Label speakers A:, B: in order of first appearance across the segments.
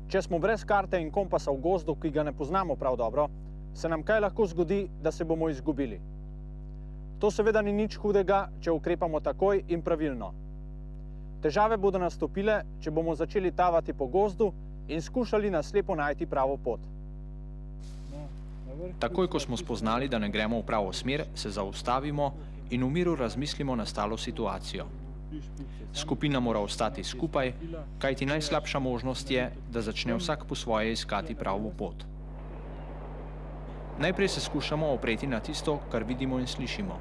A: Če smo brez karte in kompasa v gozdu, ki ga ne poznamo prav dobro, se nam kaj lahko zgodi, da se bomo izgubili. To seveda ni nič hudega, če ukrepamo takoj in pravilno. Težave bodo nastopile, če bomo začeli tavati po gozdu in skušali na slepo najti pravo pot.
B: Takoj, ko smo spoznali, da ne gremo v pravo smer, se zaustavimo in v miru razmislimo nastalo situacijo. Skupina mora ostati skupaj, kajti najslabša možnost je, da začne vsak po svoje iskati pravo pot. Najprej se skušamo opreti na tisto, kar vidimo in slišimo.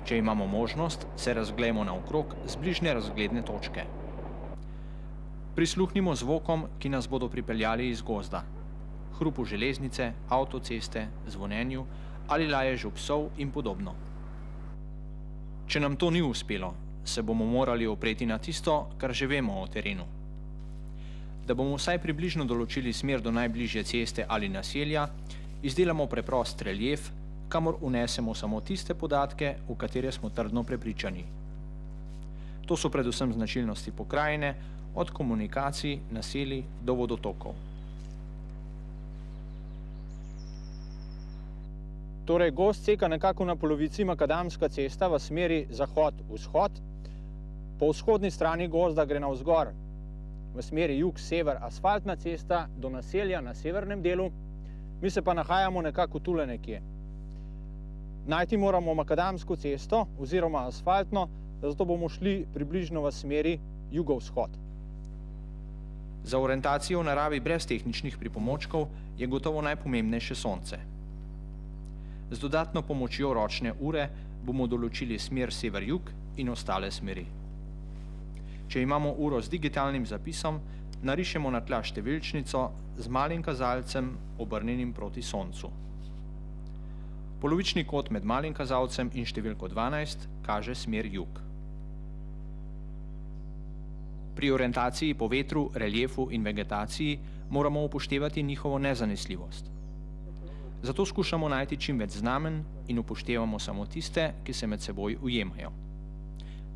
B: Če imamo možnost, se razglejmo naokrog z bližnje razgledne točke. Prisluhnimo zvokom, ki nas bodo pripeljali iz gozda. Hrupu železnice, avtoceste, zvonjenju ali laježu psov in podobno. Če nam to ni uspelo, se bomo morali opreti na tisto, kar že vemo o terenu. Da bomo vsaj približno določili smer do najbližje ceste ali naselja, izdelamo preprost relief, kamor unesemo samo tiste podatke, v katere smo trdno prepričani. To so predvsem značilnosti pokrajine, od komunikacij, naselij do vodotokov.
A: Torej, gozd seka nekako na polovici makadamska cesta v smeri zahod-vzhod. Po vzhodni strani gozda gre navzgor v smeri jug-sever asfaltna cesta do naselja na severnem delu. Mi se pa nahajamo nekako tule nekje. Najti moramo makadamsko cesto oziroma asfaltno, zato bomo šli približno v smeri jugovzhod.
B: Za orientacijo v naravi brez tehničnih pripomočkov je gotovo najpomembnejše sonce. Z dodatno pomočjo ročne ure bomo določili smer sever-jug in ostale smeri. Če imamo uro z digitalnim zapisom, narišemo na tla številčnico z malim kazalcem obrnjenim proti soncu. Polovični kot med malim kazalcem in številko 12 kaže smer jug. Pri orientaciji po vetru, reliefu in vegetaciji moramo upoštevati njihovo nezanesljivost. Zato skušamo najti čim več znamen in upoštevamo samo tiste, ki se med seboj ujemajo.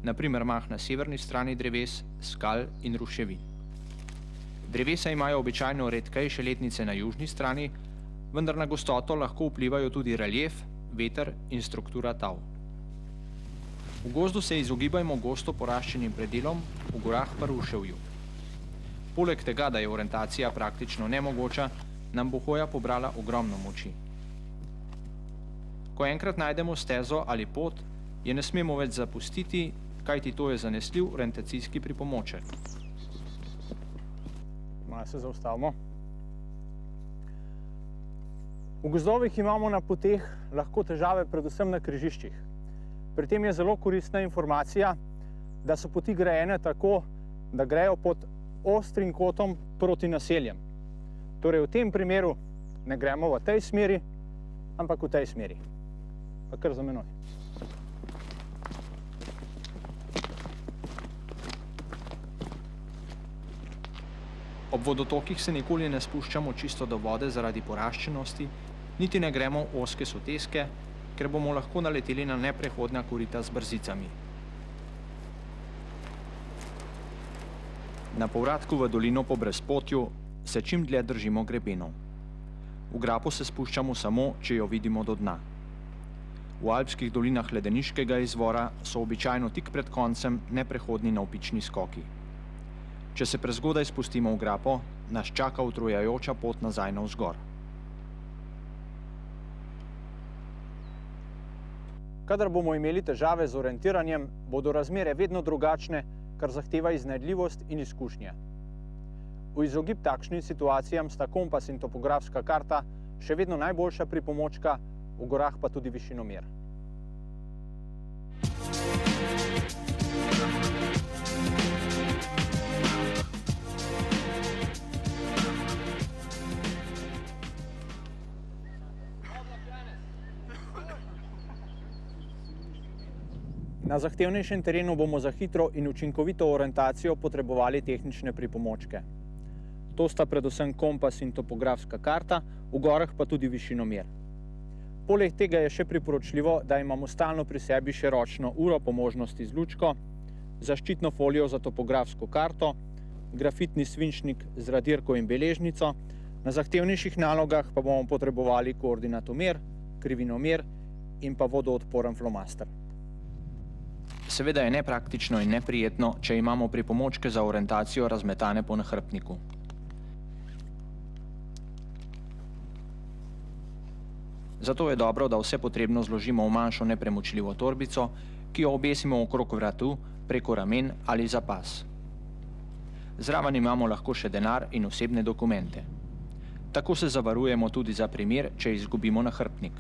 B: Naprimer mah na severni strani dreves, skal in ruševin. Drevesa imajo običajno redkejše letnice na južni strani, vendar na gostoto lahko vplivajo tudi relief, veter in struktura tav. V gozdu se izogibajmo gosto poraščenim predelom, v gorah pa ruševju. Poleg tega, da je orientacija praktično nemogoča, nam bo hoja pobrala ogromno moči. Ko enkrat najdemo stezo ali pot, je ne smemo več zapustiti, kajti to je zanesljiv orientacijski pripomoček.
A: Malo se zaustavimo. V gozdovih imamo na poteh lahko težave predvsem na križiščih. Pri tem je zelo koristna informacija, da so poti grajene tako, da grejo pod ostrim kotom proti naseljem. Torej v tem primeru ne gremo v tej smeri, ampak v tej smeri. Pa kar za menoj.
B: Ob vodotokih se nikoli ne spuščamo čisto do vode zaradi poraščenosti, niti ne gremo v ozke soteske, ker bomo lahko naleteli na neprehodna korita z brzicami. Na povratku v dolino po brezpotju se čim dlje držimo grebenov. V grapo se spuščamo samo, če jo vidimo do dna. V alpskih dolinah ledeniškega izvora so običajno tik pred koncem neprehodni navpični skoki. Če se prezgodaj spustimo v grapo, nas čaka utrujajoča pot nazaj navzgor.
A: Kadar bomo imeli težave z orientiranjem, bodo razmere vedno drugačne, kar zahteva iznajdljivost in izkušnje. V izogib takšnim situacijam sta kompas in topografska karta še vedno najboljša pripomočka, v gorah pa tudi višinomer. Na zahtevnejšem terenu bomo za hitro in učinkovito orientacijo potrebovali tehnične pripomočke. To sta predvsem kompas in topografska karta, v gorah pa tudi višinomer. Poleg tega je še priporočljivo, da imamo stalno pri sebi še ročno uro, po možnosti z lučko, zaščitno folijo za topografsko karto grafitni svinčnik z radirko in beležnico, na zahtevnejših nalogah pa bomo potrebovali koordinatomer, krivinomer in pa vodoodporen flomaster.
B: Seveda je nepraktično in neprijetno, če imamo pripomočke za orientacijo razmetane po nahrbtniku. Zato je dobro, da vse potrebno zložimo v manjšo nepremočljivo torbico, ki jo obesimo okrog vratu, preko ramen ali za pas. Zraven imamo lahko še denar in osebne dokumente. Tako se zavarujemo tudi za primer, če izgubimo nahrbtnik.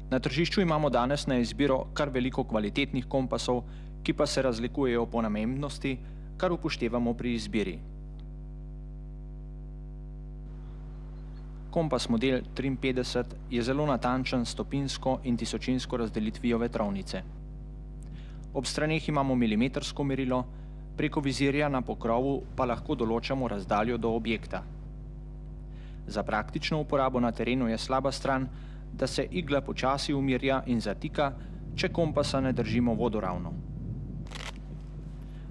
B: Na tržišču imamo danes na izbiro kar veliko kvalitetnih kompasov, ki pa se razlikujejo po namembnosti, kar upoštevamo pri izbiri. Kompas model 53 je zelo natančen s stopinjsko in tisočinsko razdelitvijo vetrovnice. Ob straneh imamo milimetrsko merilo, preko vizirja na pokrovu pa lahko določamo razdaljo do objekta. Za praktično uporabo na terenu je slaba stran, da se igla počasi umirja in zatika, če kompasa ne držimo vodoravno.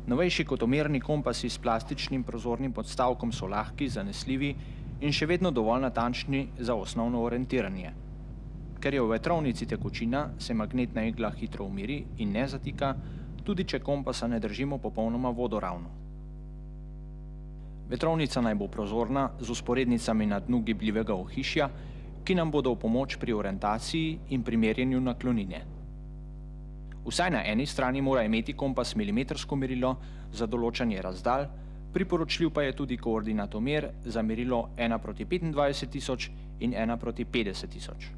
B: Novejši kotomerni kompasi s plastičnim prozornim podstavkom so lahki, zanesljivi in še vedno dovolj natančni za osnovno orientiranje. Ker je v vetrovnici tekočina, se magnetna igla hitro umiri in ne zatika, tudi če kompasa ne držimo popolnoma vodoravno. Vetrovnica naj bo prozorna z vzporednicami na dnu gibljivega ohišja, ki nam bodo v pomoč pri orientaciji in pri merjenju naklonine. Vsaj na eni strani mora imeti kompas milimetrsko merilo za določanje razdalj, priporočljiv pa je tudi koordinatomer za merilo 1:25.000 in 1:50.000.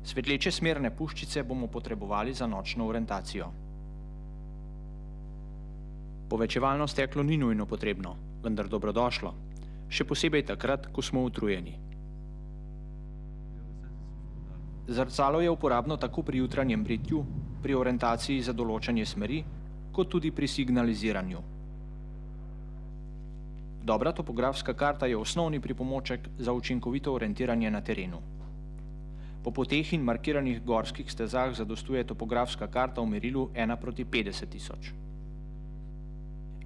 B: Svetleče smerne puščice bomo potrebovali za nočno orientacijo. Povečevalno steklo ni nujno potrebno, vendar dobrodošlo, še posebej takrat, ko smo utrujeni. Zrcalo je uporabno tako pri jutranjem britju, pri orientaciji za določanje smeri, kot tudi pri signaliziranju. Dobra topografska karta je osnovni pripomoček za učinkovito orientiranje na terenu. Po poteh in markiranih gorskih stezah zadostuje topografska karta v merilu 1:50.000.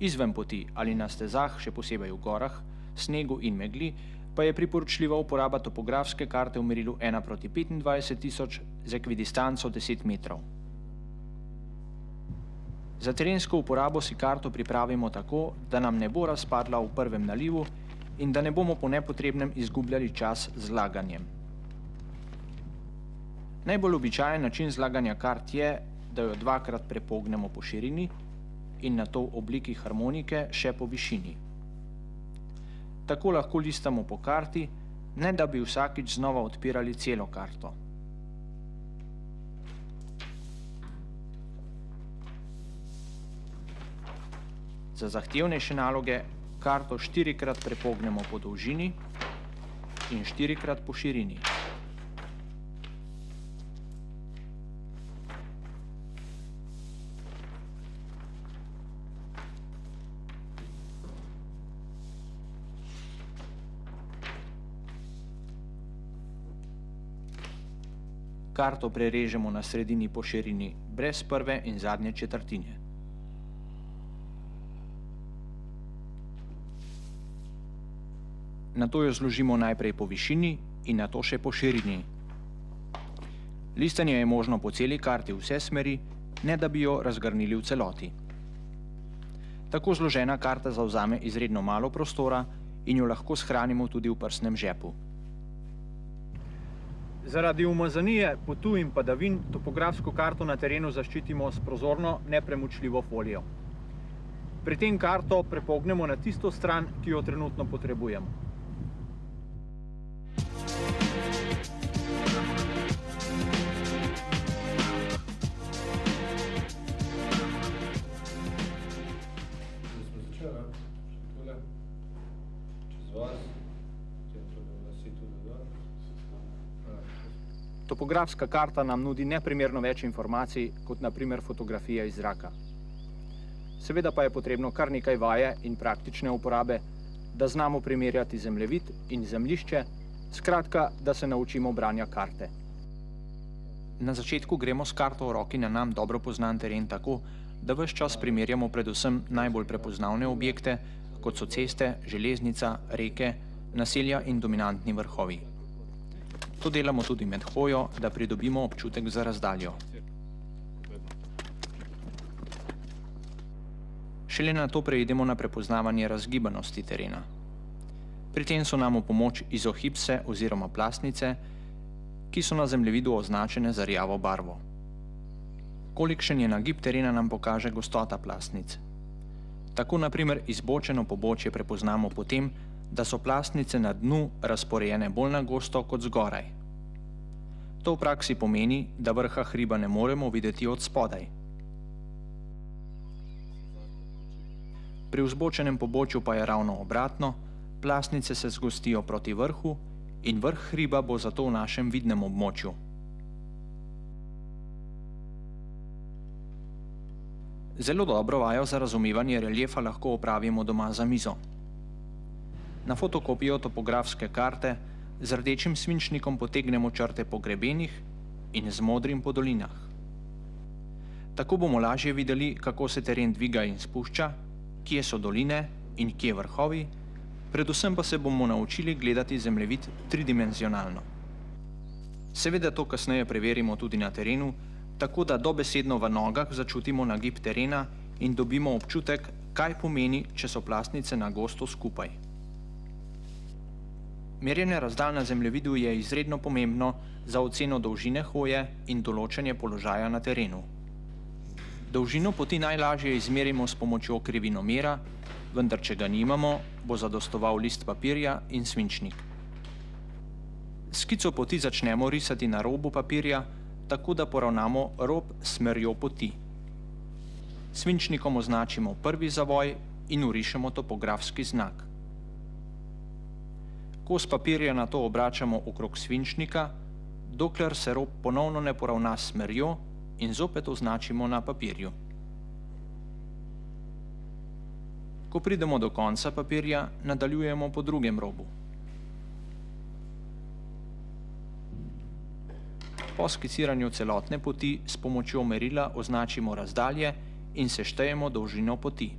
B: Izven poti ali na stezah, še posebej v gorah, snegu in megli, pa je priporočljiva uporaba topografske karte v merilu 1:25.000 z ekvidistanco 10 metrov. Za terensko uporabo si karto pripravimo tako, da nam ne bo razpadla v prvem nalivu in da ne bomo po nepotrebnem izgubljali čas z laganjem. Najbolj običajen način zlaganja kart je, da jo dvakrat prepognemo po širini in nato v obliki harmonike še po višini. Tako lahko listamo po karti, ne da bi vsakič znova odpirali celo karto. Za zahtevnejše naloge karto 4-krat prepognemo po dolžini in 4-krat po širini. Karto prerežemo na sredini po širini brez prve in zadnje četrtine. Nato jo zložimo najprej po višini in nato še po širini. Listanje je možno po celi karti vse smeri, ne da bi jo razgrnili v celoti. Tako zložena karta zavzame izredno malo prostora in jo lahko shranimo tudi v prsnem žepu.
A: Zaradi umazanije, potu in padavin topografsko karto na terenu zaščitimo s prozorno, nepremočljivo folijo. Pri tem karto prepognemo na tisto stran, ki jo trenutno potrebujemo. Topografska karta nam nudi neprimerno več informacij kot na primer fotografija iz zraka. Seveda pa je potrebno kar nekaj vaje in praktične uporabe, da znamo primerjati zemljevid in zemljišče, skratka, da se naučimo branja karte.
B: Na začetku gremo s karto v roki na nam dobro poznan teren tako, da ves čas primerjamo predvsem najbolj prepoznavne objekte, kot so ceste, železnica, reke, naselja in dominantni vrhovi. To delamo tudi med hojo, da pridobimo občutek za razdaljo. Šele na to preidemo na prepoznavanje razgibanosti terena. Pri tem so nam v pomoč izohipse oziroma plastnice, ki so na zemljevidu označene za rjavo barvo. Kolikšen je nagib terena, nam pokaže gostota plastnic. Tako na primer izbočeno pobočje prepoznamo po tem, da so plastnice na dnu razporejene bolj na gosto kot zgoraj. To v praksi pomeni, da vrha hriba ne moremo videti od spodaj. Pri vzbočenem pobočju pa je ravno obratno, plastnice se zgostijo proti vrhu in vrh hriba bo zato v našem vidnem območju. Zelo dobro vajo za razumevanje reljefa lahko opravimo doma za mizo. Na fotokopijo topografske karte z rdečim svinčnikom potegnemo črte po grebenih in z modrim po dolinah. Tako bomo lažje videli, kako se teren dviga in spušča, kje so doline in kje vrhovi, predvsem pa se bomo naučili gledati zemljevid tridimenzionalno. Seveda to kasneje preverimo tudi na terenu, tako da dobesedno v nogah začutimo nagib terena in dobimo občutek, kaj pomeni, če so plastnice na gosto skupaj. Merjenje razdalj na zemljevidu je izredno pomembno za oceno dolžine hoje in določanje položaja na terenu. Dolžino poti najlažje izmerimo s pomočjo krivinomera, vendar če ga nimamo, bo zadostoval list papirja in svinčnik. Skico poti začnemo risati na robu papirja, tako da poravnamo rob s smerjo poti. Svinčnikom označimo prvi zavoj in vrišemo topografski znak. Kos papirja nato obračamo okrog svinčnika, dokler se rob ponovno ne poravna s smerjo in zopet označimo na papirju. Ko pridemo do konca papirja, nadaljujemo po drugem robu. Po skiciranju celotne poti s pomočjo merila označimo razdalje in seštejemo dolžino poti.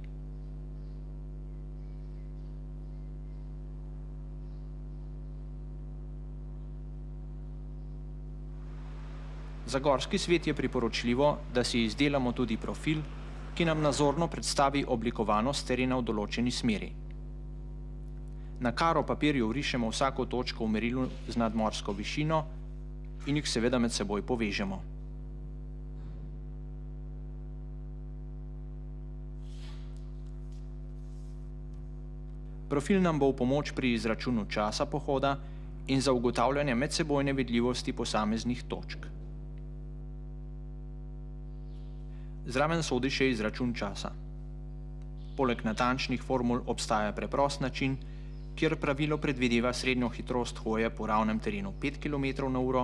B: Za gorski svet je priporočljivo, da si izdelamo tudi profil, ki nam nazorno predstavi oblikovanost terena v določeni smeri. Na karo papirju vrišemo vsako točko v merilu z nadmorsko višino in jih seveda med seboj povežemo. Profil nam bo v pomoč pri izračunu časa pohoda in za ugotavljanje medsebojne vidljivosti posameznih točk. Zraven sodi še izračun časa. Poleg natančnih formul obstaja preprost način, kjer pravilo predvideva srednjo hitrost hoje po ravnem terenu 5 km/h,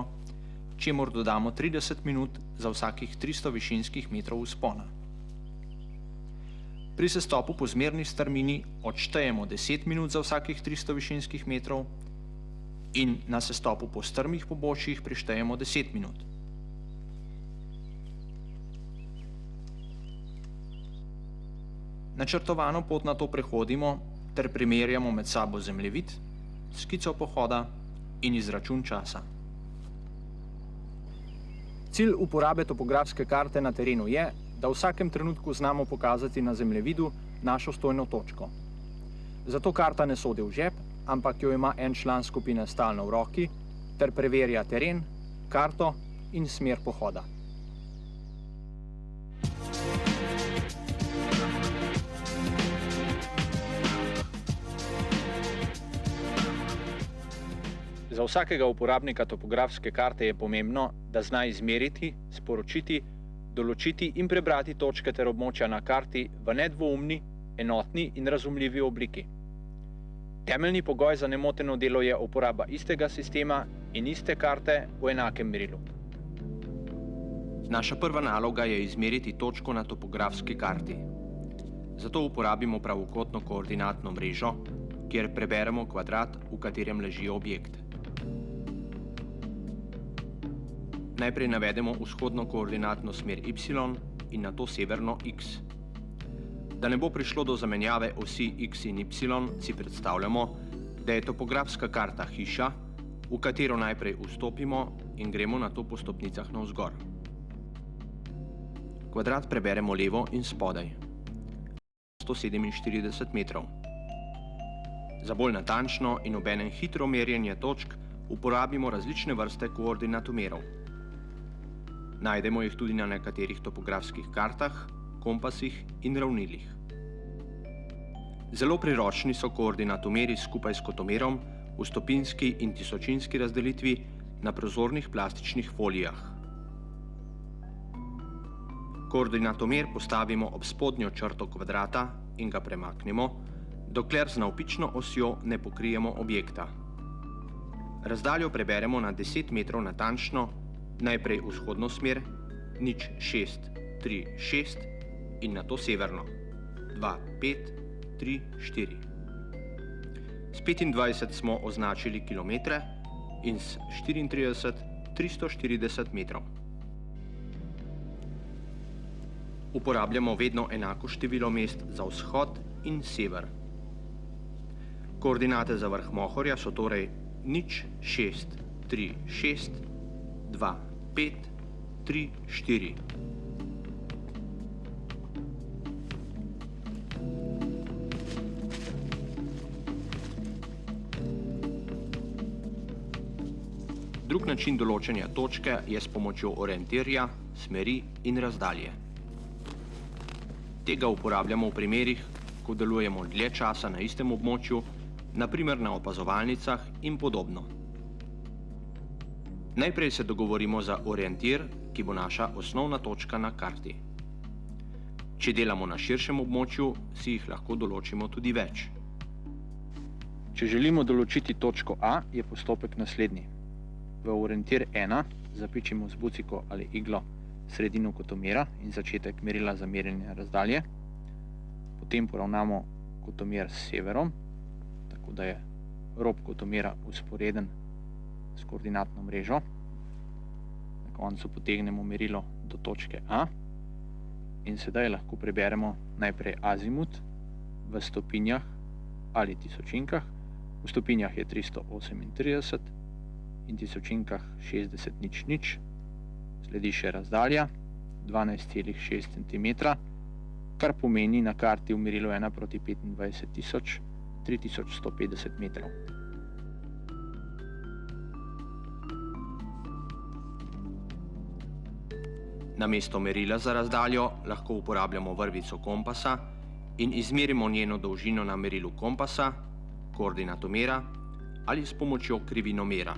B: čemur dodamo 30 minut za vsakih 300 višinskih metrov vzpona. Pri sestopu po zmerni strmini odštejemo 10 minut za vsakih 300 višinskih metrov in na sestopu po strmih pobočjih prištejemo 10 minut. Načrtovano pot nato prehodimo ter primerjamo med sabo zemljevid, skico pohoda in izračun časa. Cilj uporabe topografske karte na terenu je, da v vsakem trenutku znamo pokazati na zemljevidu našo stojno točko. Zato karta ne sodi v žep, ampak jo ima en član skupine stalno v roki ter preverja teren, karto in smer pohoda. Za vsakega uporabnika topografske karte je pomembno, da zna izmeriti, sporočiti, določiti in prebrati točke ter območja na karti v nedvoumni, enotni in razumljivi obliki. Temeljni pogoj za nemoteno delo je uporaba istega sistema in iste karte v enakem merilu. Naša prva naloga je izmeriti točko na topografski karti. Zato uporabimo pravokotno koordinatno mrežo, kjer preberemo kvadrat, v katerem leži objekt. Najprej navedemo vzhodno koordinatno smer y in nato severno X. Da ne bo prišlo do zamenjave osi X in Y, si predstavljamo, da je topografska karta hiša, v katero najprej vstopimo in gremo nato po stopnicah navzgor. Kvadrat preberemo levo in spodaj. 147 metrov. Za bolj natančno in obenem hitro merjenje točk uporabimo različne vrste koordinatomerov. Najdemo jih tudi na nekaterih topografskih kartah, kompasih in ravnilih. Zelo priročni so koordinatomeri skupaj s kotomerom v stopinski in tisočinski razdelitvi na prozornih plastičnih folijah. Koordinatomer postavimo ob spodnjo črto kvadrata in ga premaknemo, dokler z navpično osjo ne pokrijemo objekta. Razdaljo preberemo na 10 metrov natančno, najprej vzhodno smer, 0,636 in nato severno, 2,534. S 25 smo označili kilometre in s 34 340 metrov. Uporabljamo vedno enako število mest za vzhod in sever. Koordinate za vrh Mohorja so torej 0,636, 2,534. Drug način določanja točke je s pomočjo orientirja, smeri in razdalje. Tega uporabljamo v primerih, ko delujemo dlje časa na istem območju, na primer na opazovalnicah in podobno. Najprej se dogovorimo za orientir, ki bo naša osnovna točka na karti. Če delamo na širšem območju, si jih lahko določimo tudi več.
A: Če želimo določiti točko A, je postopek naslednji. V orientir 1 zapičimo z buciko ali iglo sredino kotomera in začetek merila za merjenje razdalje. Potem poravnamo kotomer s severom, tako da je rob kotomera vzporeden s koordinatno mrežo. Na koncu potegnemo merilo do točke A in sedaj lahko preberemo najprej azimut v stopinjah ali tisočinkah. V stopinjah je 338 in tisočinkah 60,00. Sledi še razdalja 12,6 cm, kar pomeni na karti v merilu 1:25.000 3150 metrov.
B: Namesto merila za razdaljo lahko uporabljamo vrvico kompasa in izmerimo njeno dolžino na merilu kompasa, koordinatomera ali s pomočjo krivinomera.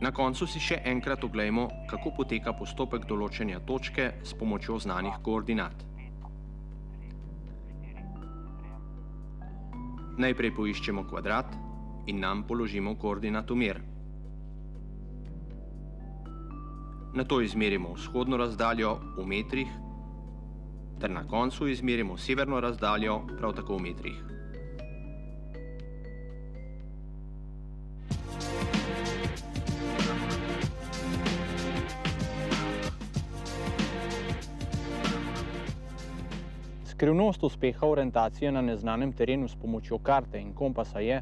B: Na koncu si še enkrat oglejmo, kako poteka postopek določanja točke s pomočjo znanih koordinat. Najprej poiščemo kvadrat in nam položimo koordinatomer. Nato izmerimo vzhodno razdaljo v metrih, ter na koncu izmerimo severno razdaljo prav tako v metrih.
A: Skrivnost uspeha orientacije na neznanem terenu s pomočjo karte in kompasa je,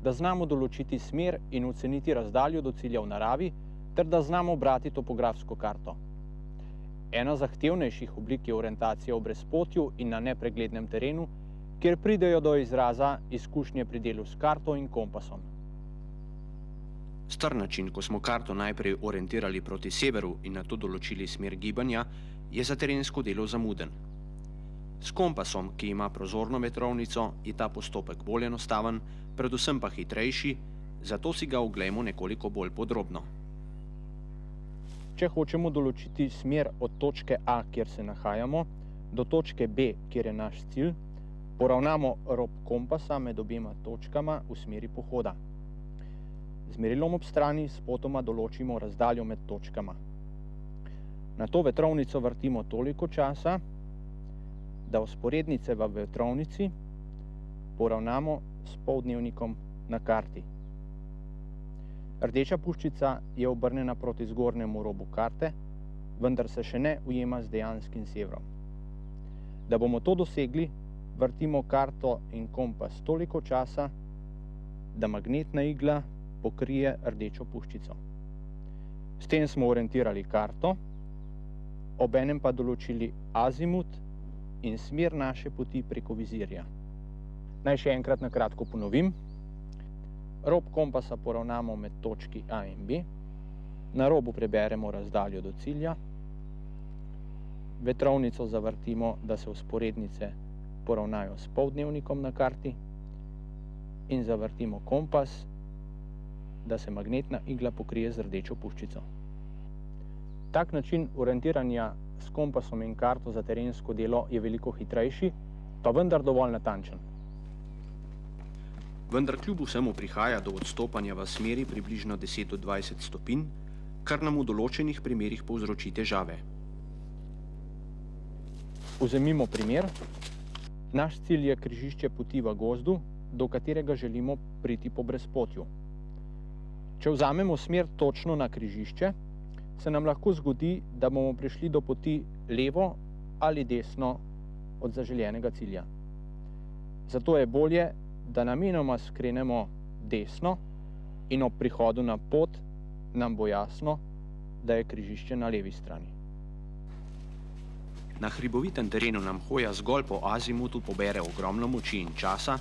A: da znamo določiti smer in oceniti razdaljo do cilja v naravi, ter da znamo brati topografsko karto. Ena zahtevnejših oblik je orientacija v brezpotju in na nepreglednem terenu, kjer pridejo do izraza izkušnje pri delu s karto in kompasom.
B: Star način, ko smo karto najprej orientirali proti severu in nato določili smer gibanja, je za terensko delo zamuden. S kompasom, ki ima prozorno vetrovnico, je ta postopek bolj enostaven, predvsem pa hitrejši, zato si ga oglejmo nekoliko bolj podrobno.
A: Če hočemo določiti smer od točke A, kjer se nahajamo, do točke B, kjer je naš cilj, poravnamo rob kompasa med obema točkama v smeri pohoda. Z merilom ob strani spotoma določimo razdaljo med točkama. Nato vetrovnico vrtimo toliko časa, da vzporednice v vetrovnici poravnamo s poldnevnikom na karti. Rdeča puščica je obrnjena proti zgornjemu robu karte, vendar se še ne ujema z dejanskim severom. Da bomo to dosegli, vrtimo karto in kompas toliko časa, da magnetna igla pokrije rdečo puščico. S tem smo orientirali karto, obenem pa določili azimut in smer naše poti preko vizirja. Naj še enkrat na kratko ponovim. Rob kompasa poravnamo med točki A in B, na robu preberemo razdaljo do cilja, vetrovnico zavrtimo, da se vzporednice poravnajo s poldnevnikom na karti in zavrtimo kompas, da se magnetna igla pokrije z rdečo puščico. Tak način orientiranja s kompasom in karto za terensko delo je veliko hitrejši, pa vendar dovolj natančen.
C: Vendar kljub vsemu prihaja do odstopanja v smeri približno 10 do 20 stopinj, kar nam v določenih primerih povzroči težave.
A: Vzemimo primer. Naš cilj je križišče poti v gozdu, do katerega želimo priti po brezpotju. Če vzamemo smer točno na križišče, se nam lahko zgodi, da bomo prišli do poti levo ali desno od zaželjenega cilja. Zato je bolje, da namenoma skrenemo desno in ob prihodu na pot nam bo jasno, da je križišče na levi strani.
C: Na hribovitem terenu nam hoja zgolj po azimutu pobere ogromno moči in časa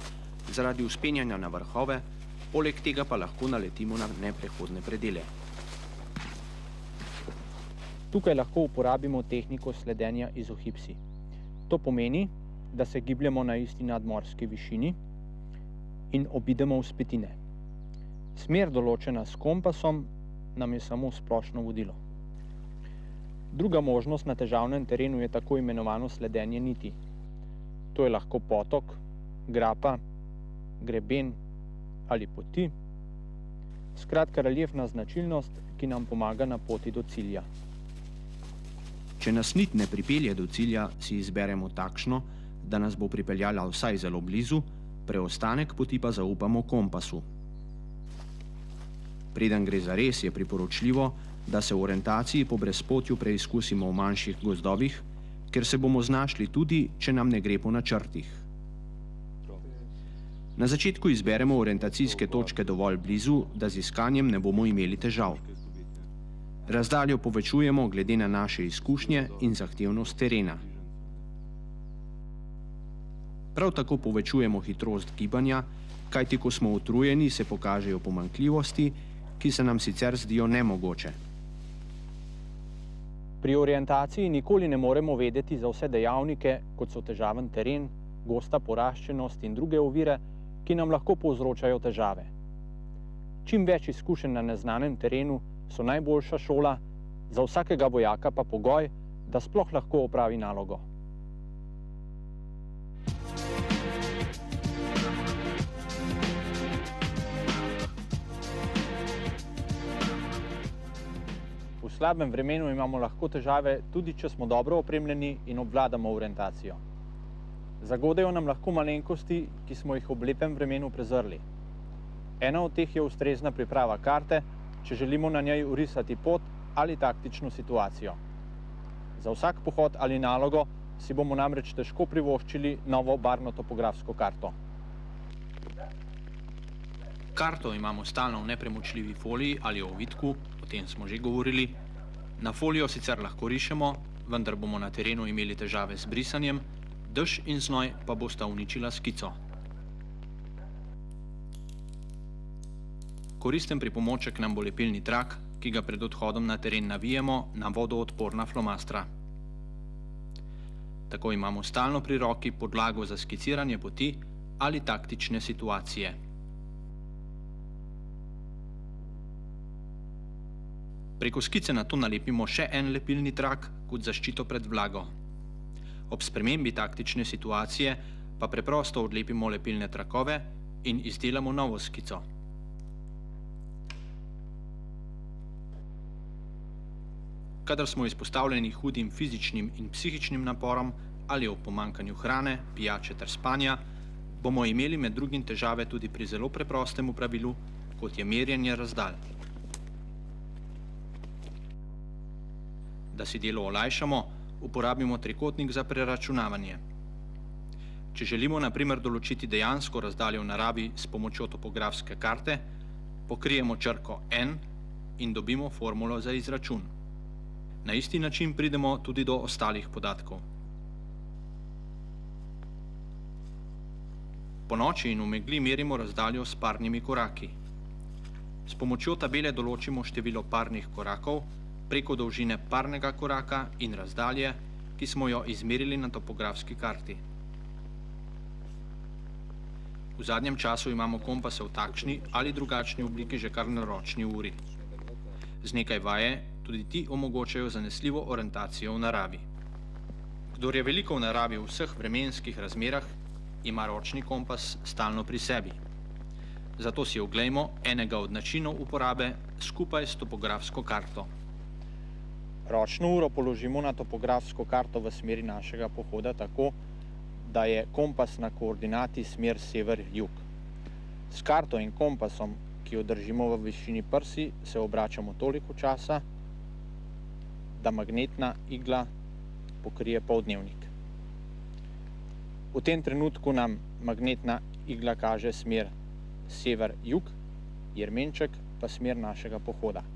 C: zaradi vzpenjanja na vrhove, poleg tega pa lahko naletimo na neprehodne predele.
A: Tukaj lahko uporabimo tehniko sledenja izohipsi. To pomeni, da se gibljemo na isti nadmorski višini in obidemo vzpetine. Smer določena s kompasom nam je samo splošno vodilo. Druga možnost na težavnem terenu je tako imenovano sledenje niti. To je lahko potok, grapa, greben ali poti. Skratka, reljefna značilnost, ki nam pomaga na poti do cilja.
C: Če nas nit ne pripelje do cilja, si izberemo takšno, da nas bo pripeljala vsaj zelo blizu, preostanek poti pa zaupamo kompasu. Preden gre za res, je priporočljivo, da se v orientaciji po brezpotju preizkusimo v manjših gozdovih, ker se bomo znašli tudi, če nam ne gre po načrtih. Na začetku izberemo orientacijske točke dovolj blizu, da z iskanjem ne bomo imeli težav. Razdaljo povečujemo glede na naše izkušnje in zahtevnost terena. Prav tako povečujemo hitrost gibanja, kajti ko smo utrujeni, se pokažejo pomanjkljivosti, ki se nam sicer zdijo nemogoče.
A: Pri orientaciji nikoli ne moremo vedeti za vse dejavnike, kot so težaven teren, gosta poraščenost in druge ovire, ki nam lahko povzročajo težave. Čim več izkušenj na neznanem terenu so najboljša šola, za vsakega vojaka pa pogoj, da sploh lahko opravi nalogo. V slabem vremenu imamo lahko težave, tudi če smo dobro opremljeni in obvladamo orientacijo. Zagodejo nam lahko malenkosti, ki smo jih ob lepem vremenu prezrli. Ena od teh je ustrezna priprava karte, če želimo na njej orisati pot ali taktično situacijo. Za vsak pohod ali nalogo si bomo namreč težko privoščili novo barvno topografsko karto.
B: Karto imamo stalno v nepremočljivi foliji ali ovitku, o tem smo že govorili. Na folijo sicer lahko rišemo, vendar bomo na terenu imeli težave z brisanjem, dež in znoj pa bosta uničila skico. Koristen pripomoček nam bo lepilni trak, ki ga pred odhodom na teren navijemo na vodoodporna flomastra. Tako imamo stalno pri roki podlago za skiciranje poti ali taktične situacije. Preko skice na to nalepimo še en lepilni trak kot zaščito pred vlago. Ob spremembi taktične situacije pa preprosto odlepimo lepilne trakove in izdelamo novo skico. Kadar smo izpostavljeni hudim fizičnim in psihičnim naporom ali ob pomanjkanju hrane, pijače ter spanja, bomo imeli med drugim težave tudi pri zelo preprostem pravilu, kot je merjenje razdalj. Da si delo olajšamo, uporabimo trikotnik za preračunavanje. Če želimo na primer določiti dejansko razdaljo v naravi s pomočjo topografske karte, pokrijemo črko N in dobimo formulo za izračun. Na isti način pridemo tudi do ostalih podatkov. Po noči in v megli merimo razdaljo s parnimi koraki. S pomočjo tabele določimo število parnih korakov preko dolžine parnega koraka in razdalje, ki smo jo izmerili na topografski karti. V zadnjem času imamo kompase v takšni ali drugačni obliki že kar na ročni uri. Z nekaj vaje tudi ti omogočajo zanesljivo orientacijo v naravi. Kdor je veliko v naravi v vseh vremenskih razmerah, ima ročni kompas stalno pri sebi. Zato si oglejmo enega od načinov uporabe skupaj s topografsko karto.
A: Ročno uro položimo na topografsko karto v smeri našega pohoda tako, da je kompas na koordinati smer sever-jug. S karto in kompasom, ki jo držimo v višini prsi, se obračamo toliko časa, da magnetna igla pokrije poldnevnik. V tem trenutku nam magnetna igla kaže smer sever-jug, jermenček pa smer našega pohoda.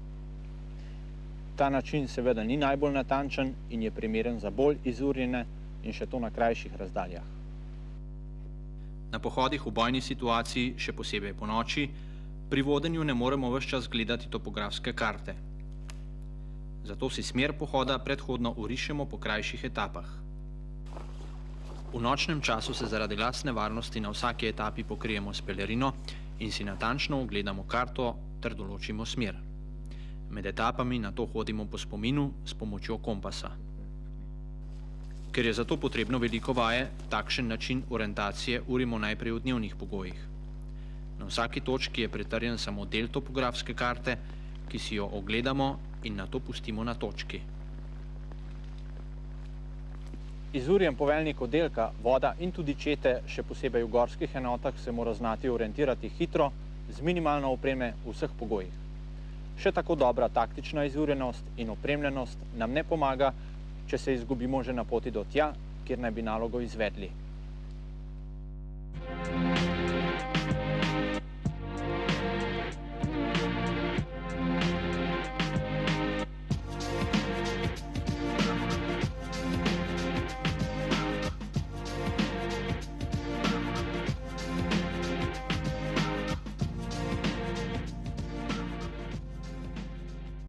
A: Ta način seveda ni najbolj natančen in je primeren za bolj izurjene in še to na krajših razdaljah.
B: Na pohodih v bojni situaciji, še posebej po noči, pri vodenju ne moremo ves čas gledati topografske karte. Zato si smer pohoda predhodno orišemo po krajših etapah. V nočnem času se zaradi lastne varnosti na vsaki etapi pokrijemo s pelerino in si natančno ogledamo karto ter določimo smer. Med etapami nato hodimo po spominu s pomočjo kompasa. Ker je zato potrebno veliko vaje, takšen način orientacije urimo najprej v dnevnih pogojih. Na vsaki točki je pritrjen samo del topografske karte, ki si jo ogledamo in nato pustimo na točki.
A: Izurjen poveljnik oddelka, voda in tudi čete, še posebej v gorskih enotah, se mora znati orientirati hitro, z minimalno opreme v vseh pogojih. Še tako dobra taktična izurjenost in opremljenost nam ne pomaga, če se izgubimo že na poti do tja, kjer naj bi nalogo izvedli.